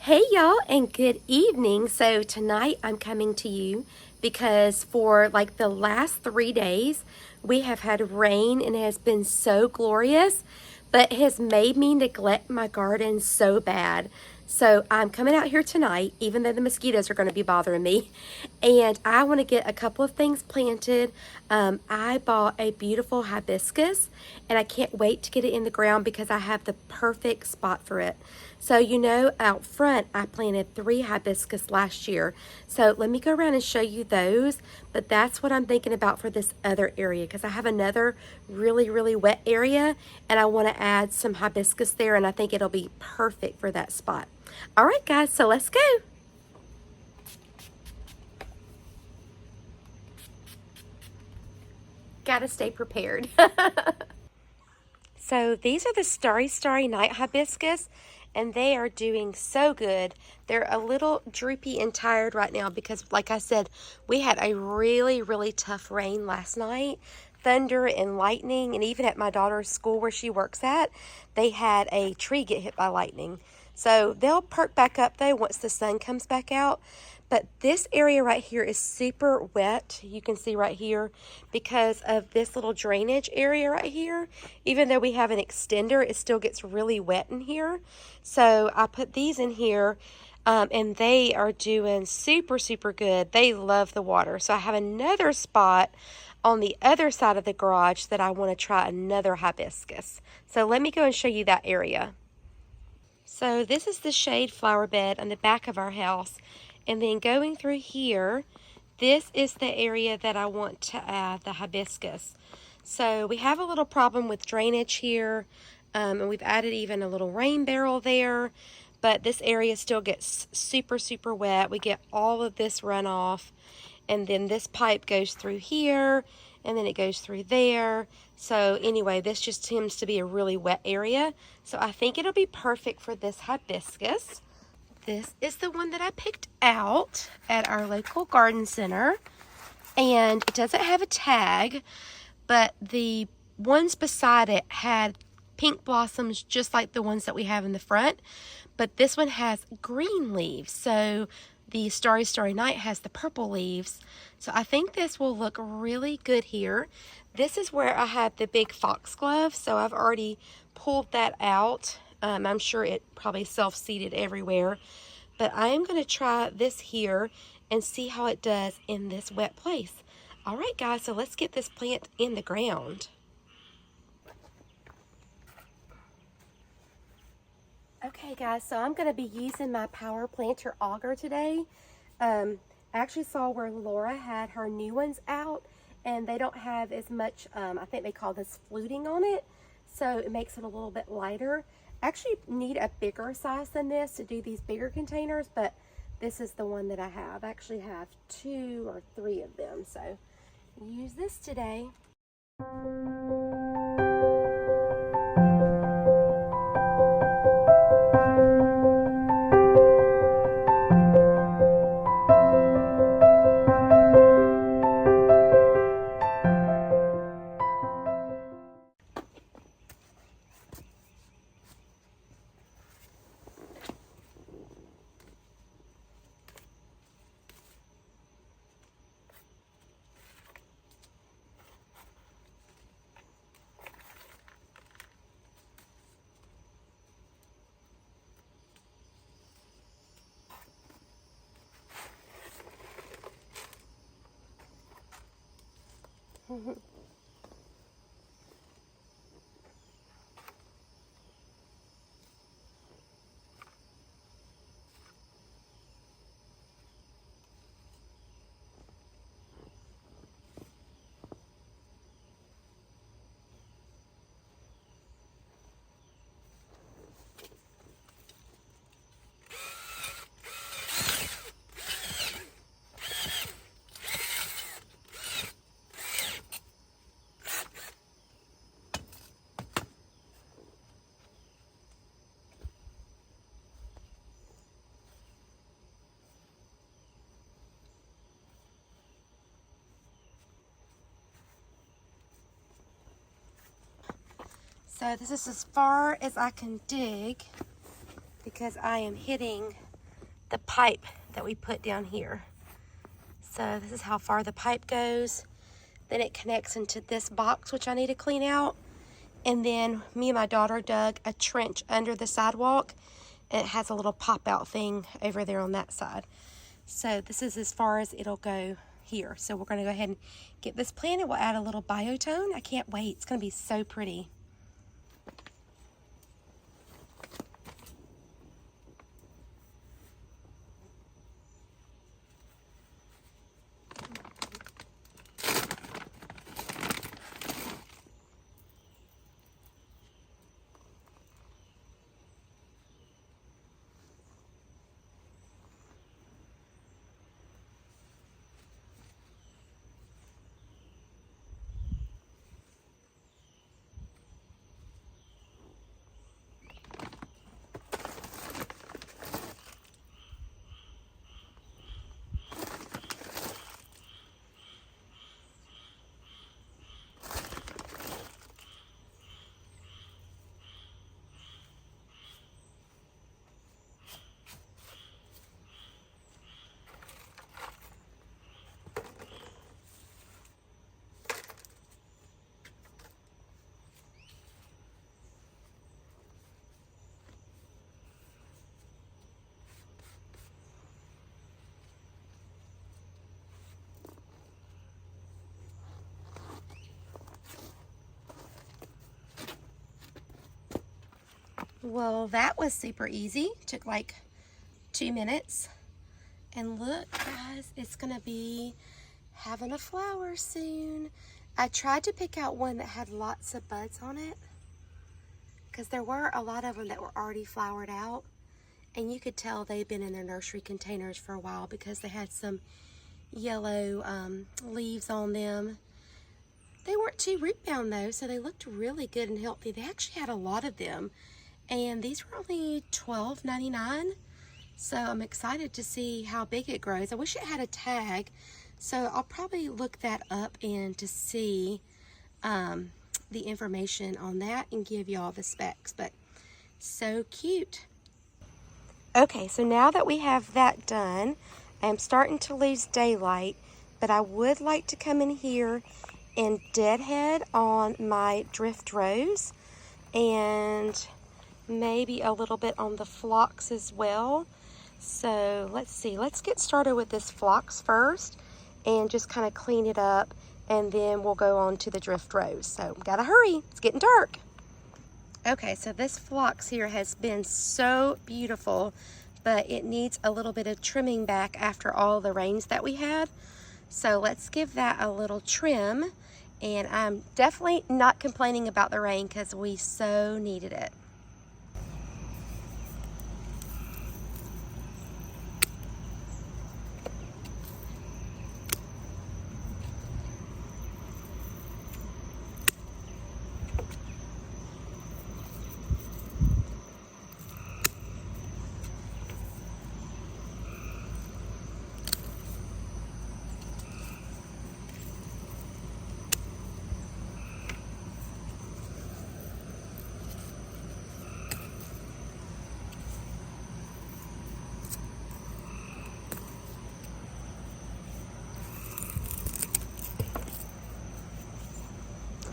Hey y'all, and good evening. So tonight I'm coming to you because for like the last 3 days we have had rain and it has been so glorious, but it has made me neglect my garden so bad. So I'm coming out here tonight, even though the mosquitoes are going to be bothering me, and I want to get a couple of things planted. I bought a beautiful hibiscus and I can't wait to get it in the ground because I have the perfect spot for it. So out front I planted 3 hibiscus last year. So let me go around and show you those. But that's what I'm thinking about for this other area because I have another really wet area and I want to add some hibiscus there, and I think it'll be perfect for that spot. All right guys, so let's go. Gotta stay prepared. So these are the Starry Night hibiscus, and they are doing so good. They're a little droopy and tired right now because, like I said, we had a really tough rain last night. Thunder and lightning, and even at my daughter's school where she works at, they had a tree get hit by lightning. So they'll perk back up though once the sun comes back out. But this area right here is super wet. You can see right here because of this little drainage area right here. Even though we have an extender, it still gets really wet in here. So I put these in here and they are doing super good. They love the water. So I have another spot on the other side of the garage that I want to try another hibiscus. So let me go and show you that area. So this is the shade flower bed on the back of our house. And then going through here, this is the area that I want to add the hibiscus. So we have a little problem with drainage here, and we've added even a little rain barrel there, but this area still gets super wet. We get all of this runoff, and then this pipe goes through here, and then it goes through there. So anyway, this just tends to be a really wet area. So I think it'll be perfect for this hibiscus. This is the one that I picked out at our local garden center, and it doesn't have a tag, but the ones beside it had pink blossoms just like the ones that we have in the front, but this one has green leaves. So the Starry Night has the purple leaves. So I think this will look really good here. This is where I have the big foxglove, so I've already pulled that out. I'm sure it probably self-seeded everywhere, but I am going to try this here and see how it does in this wet place. All right, guys, so let's get this plant in the ground. Okay, guys, so I'm going to be using my power planter auger today. I actually saw where Laura had her new ones out, and they don't have as much, I think they call this fluting on it, so it makes it a little bit lighter. Actually need a bigger size than this to do these bigger containers, but this is the one that I have. I actually have 2 or 3 of them, so use this today. So this is as far as I can dig because I am hitting the pipe that we put down here. So this is how far the pipe goes. Then it connects into this box, which I need to clean out. And then me and my daughter dug a trench under the sidewalk. And it has a little pop-out thing over there on that side. So this is as far as it'll go here. So we're going to go ahead and get this planted. We'll add a little biotone. I can't wait. It's going to be so pretty. Well, that was super easy. Took like 2 minutes. And look, guys, it's gonna be having a flower soon. I tried to pick out one that had lots of buds on it, because there were a lot of them that were already flowered out. And you could tell they'd been in their nursery containers for a while because they had some yellow leaves on them. They weren't too root bound though, so they looked really good and healthy. They actually had a lot of them. And these were only $12.99, so I'm excited to see how big it grows. I wish it had a tag, so I'll probably look that up and to see the information on that and give y'all the specs, but so cute. Okay, so now that we have that done, I'm starting to lose daylight, but I would like to come in here and deadhead on my drift rose and maybe a little bit on the phlox as well. So let's see, let's get started with this phlox first and just kind of clean it up, and then we'll go on to the drift rose. So gotta hurry, it's getting dark. Okay, so this phlox here has been so beautiful, but it needs a little bit of trimming back after all the rains that we had. So let's give that a little trim, and I'm definitely not complaining about the rain because we so needed it.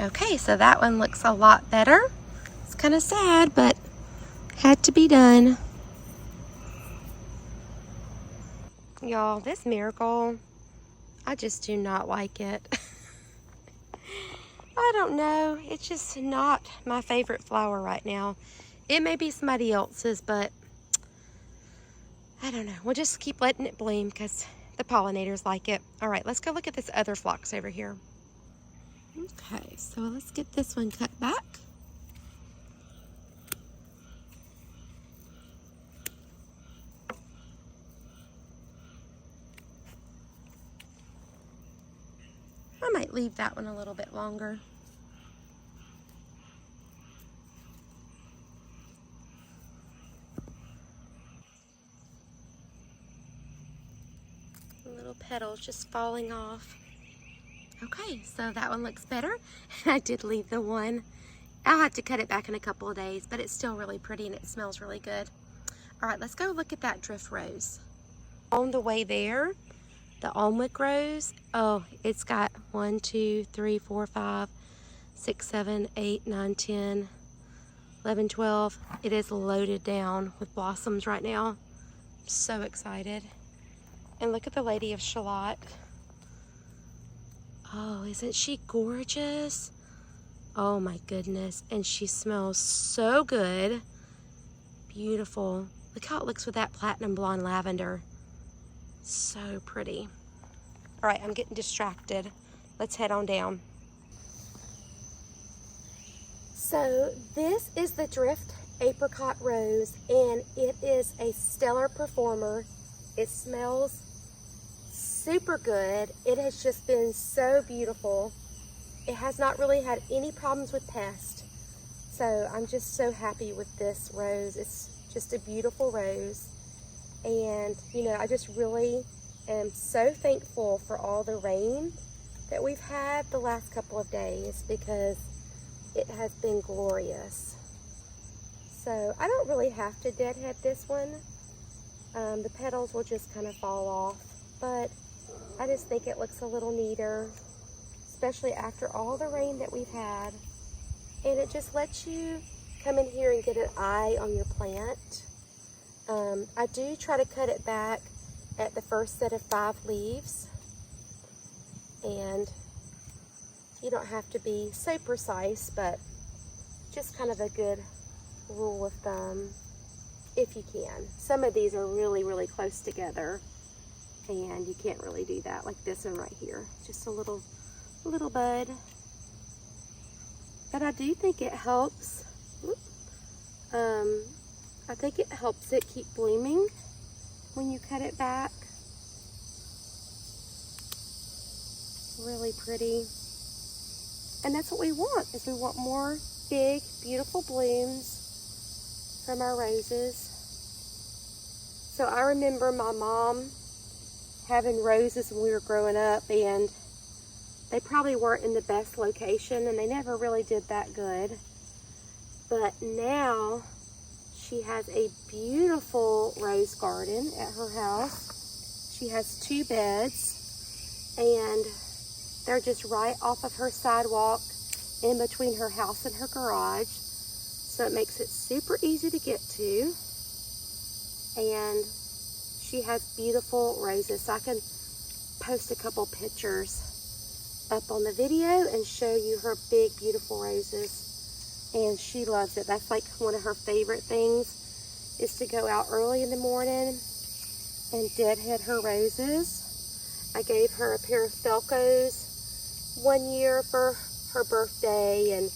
Okay, so that one looks a lot better. It's kind of sad, but had to be done. Y'all, this miracle, I just do not like it. I don't know, it's just not my favorite flower right now. It may be somebody else's, but I don't know. We'll just keep letting it bloom because the pollinators like it. All right, let's go look at this other phlox over here. Okay, so let's get this one cut back. I might leave that one a little bit longer. The little petals just falling off. Okay, so that one looks better. I did leave the one. I'll have to cut it back in a couple of days, but it's still really pretty and it smells really good. All right, let's go look at that drift rose. On the way there, the Alnwick rose, oh, it's got 1, 2, 3, 4, 5, 6, 7, 8, 9, 10, 11, 12. It is loaded down with blossoms right now. I'm so excited. And look at the Lady of Shallot. Oh, isn't she gorgeous? Oh my goodness. And she smells so good. Beautiful. Look how it looks with that platinum blonde lavender. So pretty. All right, I'm getting distracted. Let's head on down. So this is the Drift Apricot Rose, and it is a stellar performer. It smells super good. It has just been so beautiful. It has not really had any problems with pests. So I'm just so happy with this rose. It's just a beautiful rose. And, you know, I just really am so thankful for all the rain that we've had the last couple of days, because it has been glorious. So I don't really have to deadhead this one. The petals will just kind of fall off, but I just think it looks a little neater, especially after all the rain that we've had. And it just lets you come in here and get an eye on your plant. I do try to cut it back at the first set of 5 leaves. And you don't have to be so precise, but just kind of a good rule of thumb if you can. Some of these are really, really close together, and you can't really do that, like this one right here. Just a little bud. But I do think it helps. I think it helps it keep blooming when you cut it back. Really pretty. And that's what we want, is we want more big, beautiful blooms from our roses. So I remember my mom having roses when we were growing up, and they probably weren't in the best location, and they never really did that good. But now she has a beautiful rose garden at her house. She has 2 beds, and they're just right off of her sidewalk in between her house and her garage. So it makes it super easy to get to. And she has beautiful roses. So I can post a couple pictures up on the video and show you her big, beautiful roses. And she loves it. That's like one of her favorite things, is to go out early in the morning and deadhead her roses. I gave her a pair of Felcos one year for her birthday, and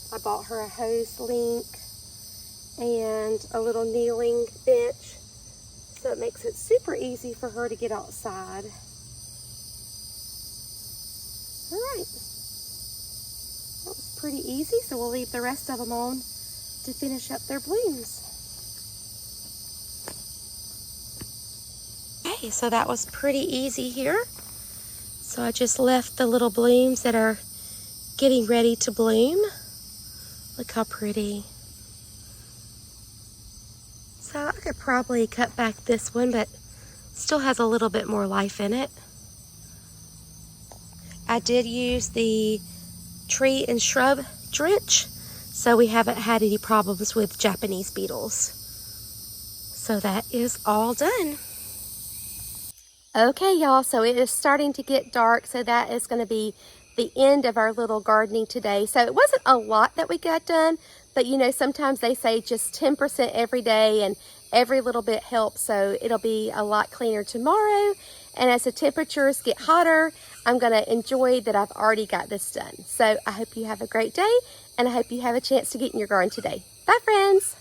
I bought her a hose link and a little kneeling bench, so it makes it super easy for her to get outside. All right, that was pretty easy, so we'll leave the rest of them on to finish up their blooms. Okay, so that was pretty easy here. So I just left the little blooms that are getting ready to bloom. Look how pretty. So I could probably cut back this one, but still has a little bit more life in it. I did use the tree and shrub drench, so we haven't had any problems with Japanese beetles. So that is all done. Okay, y'all, so it is starting to get dark, so that is going to be the end of our little gardening today. So it wasn't a lot that we got done, but you know, sometimes they say just 10% every day, and every little bit helps, so it'll be a lot cleaner tomorrow. And as the temperatures get hotter, I'm going to enjoy that I've already got this done. So I hope you have a great day, and I hope you have a chance to get in your garden today. Bye, friends.